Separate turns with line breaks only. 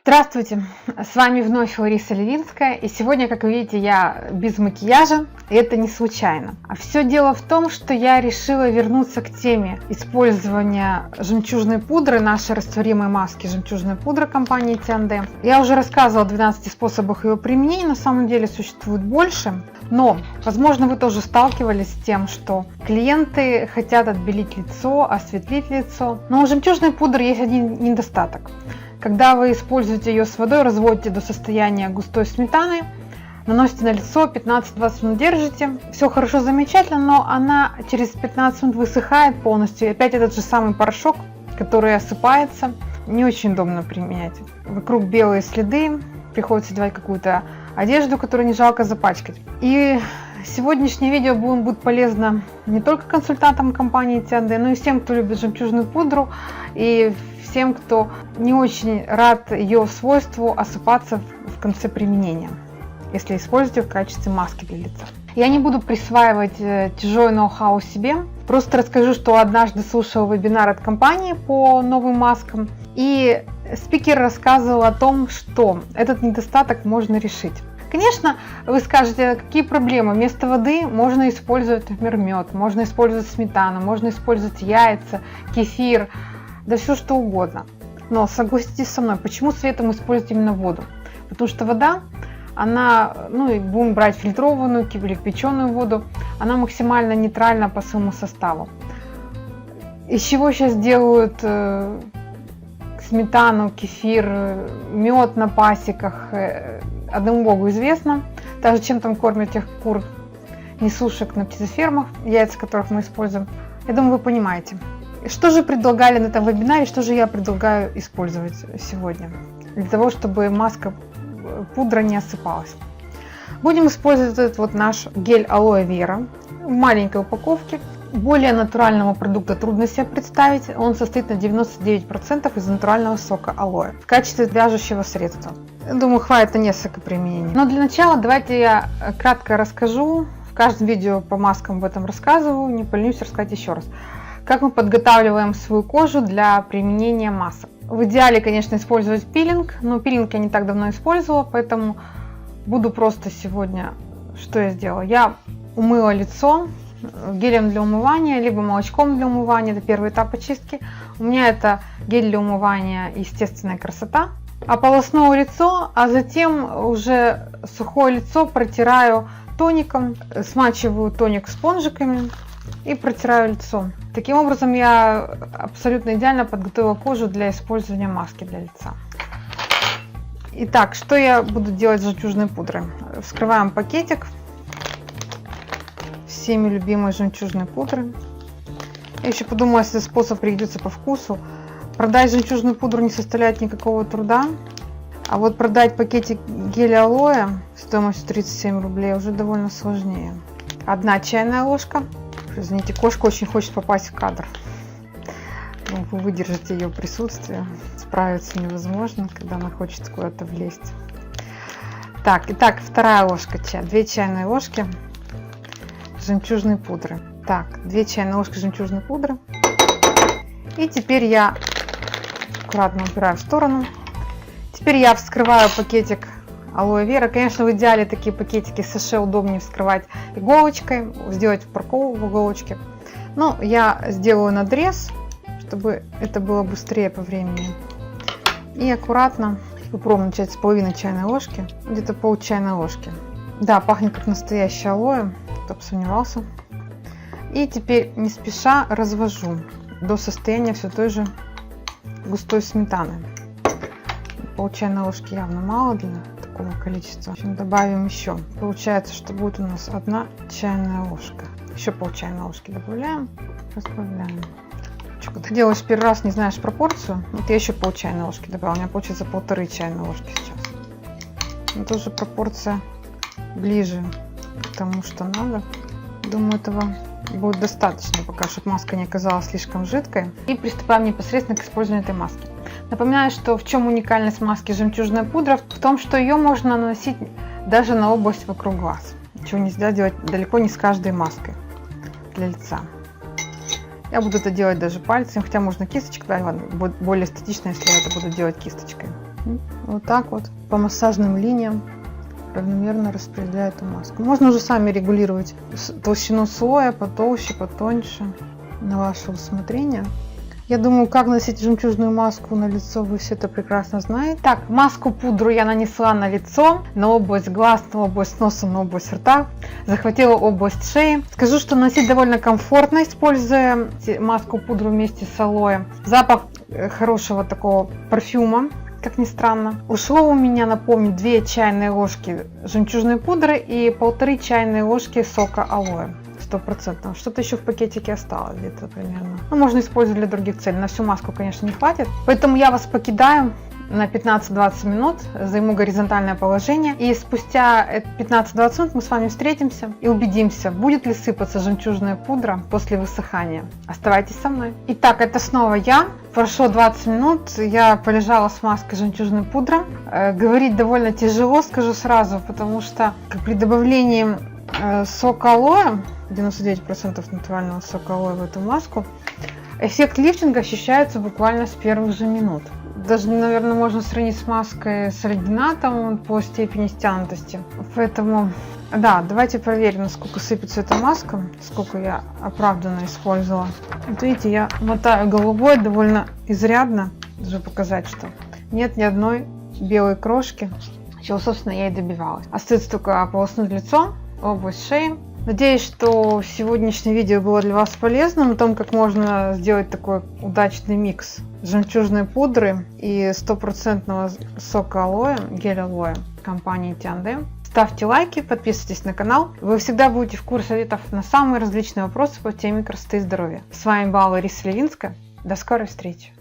Здравствуйте, с вами вновь Лариса Левинская, и сегодня, как вы видите, я без макияжа, и это не случайно. А все дело в том, что я решила вернуться к теме использования жемчужной пудры, нашей растворимой маски жемчужная пудра компании T&D. Я уже рассказывала о 12 способах ее применения, на самом деле существует больше, но, возможно, вы тоже сталкивались с тем, что клиенты хотят отбелить лицо, осветлить лицо, но у жемчужной пудры есть один недостаток. Когда вы используете ее с водой, разводите до состояния густой сметаны, наносите на лицо, 15-20 минут держите, все хорошо, замечательно, но она через 15 минут высыхает полностью, и опять этот же самый порошок, который осыпается, не очень удобно применять. Вокруг белые следы, приходится одевать какую-то одежду, которую не жалко запачкать. И сегодняшнее видео будет полезно не только консультантам компании T&D, но и всем, кто любит жемчужную пудру, и всем, кто не очень рад ее свойству осыпаться в конце применения, если используете в качестве маски для лица. Я не буду присваивать чужое ноу-хау себе, просто расскажу, что однажды слушала вебинар от компании по новым маскам, и спикер рассказывал о том, что этот недостаток можно решить. Конечно, вы скажете, какие проблемы? Вместо воды можно использовать, например, мед, можно использовать сметану, можно использовать яйца, кефир, да все что угодно. Но согласитесь со мной, почему советуем использовать именно воду? Потому что вода, она, и будем брать фильтрованную или кипяченую воду, она максимально нейтральна по своему составу. Из чего сейчас делают сметану, кефир, мед на пасеках, одному богу известно. Даже чем там кормят тех кур, несушек на птицефермах, яйца которых мы используем. Я думаю, вы понимаете. Что же предлагали на этом вебинаре, что же я предлагаю использовать сегодня, для того, чтобы маска пудра не осыпалась. Будем использовать этот вот наш гель алоэ вера в маленькой упаковке. Более натурального продукта трудно себе представить, он состоит на 99% из натурального сока алоэ в качестве вяжущего средства. Думаю, хватит на несколько применений. Но для начала давайте я кратко расскажу, в каждом видео по маскам об этом рассказываю, не поленюсь рассказать еще раз. Как мы подготавливаем свою кожу для применения масок. В идеале, конечно, использовать пилинг, но пилинг я не так давно использовала, поэтому буду просто сегодня, что я сделала. Я умыла лицо гелем для умывания, либо молочком для умывания, это первый этап очистки. У меня это гель для умывания «Естественная красота». Ополоснула лицо, а затем уже сухое лицо протираю тоником, смачиваю тоник спонжиками и протираю лицо. Таким образом я абсолютно идеально подготовила кожу для использования маски для лица. Итак, что я буду делать с жемчужной пудрой? Вскрываем пакетик всеми любимой жемчужной пудры. Я еще подумала, если этот способ пригодится по вкусу. Продать жемчужную пудру не составляет никакого труда, а вот продать пакетик геля алоэ стоимостью 37 рублей уже довольно сложнее. 1 чайная ложка. Извините, кошка очень хочет попасть в кадр. Вы выдержите ее присутствие. Справиться невозможно, когда она хочет куда-то влезть. Так, итак, 2 ложка чая. 2 чайные ложки жемчужной пудры. Так, 2 чайные ложки жемчужной пудры. И теперь я аккуратно убираю в сторону. Теперь я вскрываю пакетик алоэ вера. Конечно, в идеале такие пакетики саше удобнее вскрывать иголочкой, сделать упаковку в иголочке. Но я сделаю надрез, чтобы это было быстрее по времени. И аккуратно попробуем начать с половины чайной ложки, где-то пол чайной ложки. Да, пахнет как настоящее алоэ, кто бы сомневался. И теперь не спеша развожу до состояния все той же густой сметаны. Пол чайной ложки явно мало для такого количества. В общем, добавим еще. Получается, что будет у нас 1 чайная ложка. Еще пол чайной ложки добавляем, разбавляем. Когда делаешь первый раз, не знаешь пропорцию, вот я еще пол чайной ложки добавила. У меня получится 1,5 чайной ложки сейчас. Но тоже пропорция ближе к тому, что надо. Думаю, этого будет достаточно пока, чтобы маска не оказалась слишком жидкой. И приступаем непосредственно к использованию этой маски. Напоминаю, что в чем уникальность маски жемчужная пудра? В том, что ее можно наносить даже на область вокруг глаз. Чего нельзя делать далеко не с каждой маской для лица. Я буду это делать даже пальцем, хотя можно кисточкой, да, ладно, будет более эстетично, если я это буду делать кисточкой. Вот так вот по массажным линиям равномерно распределяю эту маску. Можно уже сами регулировать толщину слоя, потолще, потоньше, на ваше усмотрение. Я думаю, как носить жемчужную маску на лицо, вы все это прекрасно знаете. Так, маску-пудру я нанесла на лицо, на область глаз, на область носа, на область рта. Захватила область шеи. Скажу, что носить довольно комфортно, используя маску-пудру вместе с алоэ. Запах хорошего такого парфюма, как ни странно. Ушло у меня, напомню, 2 чайные ложки жемчужной пудры и 1,5 чайные ложки сока алоэ. 100%. Что-то еще в пакетике осталось где-то примерно. Ну, можно использовать для других целей. На всю маску, конечно, не хватит. Поэтому я вас покидаю на 15-20 минут, займу горизонтальное положение. И спустя 15-20 минут мы с вами встретимся и убедимся, будет ли сыпаться жемчужная пудра после высыхания. Оставайтесь со мной. Итак, это снова я. Прошло 20 минут, я полежала с маской жемчужной пудры. Говорить довольно тяжело, скажу сразу, потому что при добавлении сока алоэ, 99% натурального сока алоэ в эту маску, эффект лифтинга ощущается буквально с первых же минут. Даже, наверное, можно сравнить с маской с альгинатом по степени стянутости. Поэтому, да, давайте проверим, насколько сыпется эта маска, сколько я оправданно использовала. Вот видите, я мотаю головой довольно изрядно, даже показать, что нет ни одной белой крошки, чего, собственно, я и добивалась. Остается только ополоснуть лицо, область шеи. Надеюсь, что сегодняшнее видео было для вас полезным, о том, как можно сделать такой удачный микс жемчужной пудры и 100% сока алоэ, гель алоэ компании Tiande. Ставьте лайки, подписывайтесь на канал. Вы всегда будете в курсе ответов на самые различные вопросы по теме красоты и здоровья. С вами была Лариса Левинская. До скорой встречи!